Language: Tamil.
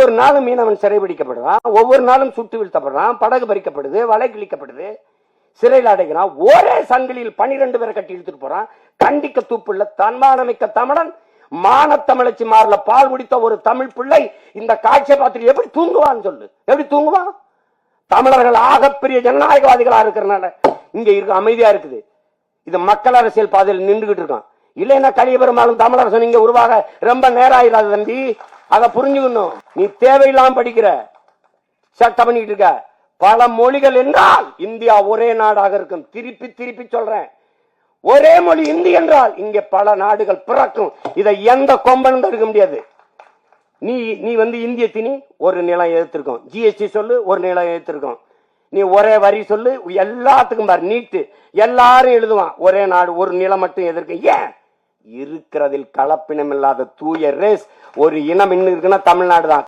ஒவ்வொரு நாளும் மீனவன் சிறைபிடிக்கப்படுறான், ஒவ்வொரு நாளும் சுட்டு வீழ்த்தப்படுறான், படகு பறிக்கப்படுது, வலை கிழிக்கப்படுது, சிறையில் அடைக்கிறான். ஒரே சங்கிலியில் 12 பேரை கட்டி இழுத்துட்டு போறான். கண்டிக்க தூப்புள்ள தன்மானமிக்க தமிழன், மானத்தமிழச்சி மாறல பால் குடித்த ஒரு தமிழ் பிள்ளை இந்த காட்சியை பார்த்துட்டு எப்படி தூங்குவான்னு சொல்லு. எப்படி தூங்குவான்? தமிழர்கள் ஆகப்பெரிய ஜனநாயகவாதிகளா இருக்கிறனால இங்க இருக்கு அமைதியா இருக்குது. இது மக்கள் அரசியல் பாதையில் நின்றுகிட்டு இருக்கான். இல்லைன்னா கலிய பெரும்பாலும் தமிழரசன் இங்க உருவாக ரொம்ப நேரம் ஆயிடாது தம்பி. அதை புரிஞ்சுக்கணும். நீ தேவையில்லாம படிக்கிற, சட்டம் பண்ணிட்டு இருக்க. பல மொழிகள் என்றால் இந்தியா ஒரே நாடாக இருக்கும். திருப்பி திருப்பி சொல்றேன், ஒரே மொழி இந்தி என்றால் இங்கே பல நாடுகள் பிறக்கும். இதை எந்த கொம்பனும் தடுக்க முடியாது. நீ இந்திய திணி ஒரு நிலம் எதிர்த்திருக்கோம், ஜிஎஸ்டி சொல்லு ஒரு நிலம் எதிர்த்திருக்கோம், நீ ஒரே வரி சொல்லு எல்லாத்துக்கும் பாரு நீட்டு, எல்லாரும் எழுதுவான் ஒரே நாடு ஒரு நிலம் மட்டும் எதிர்க்க. ஏன்? இருக்கிறதில் கலப்பினம் இல்லாத தூய ரேஸ் ஒரு இனம் இன்னும் இருக்குன்னா தமிழ்நாடு தான்.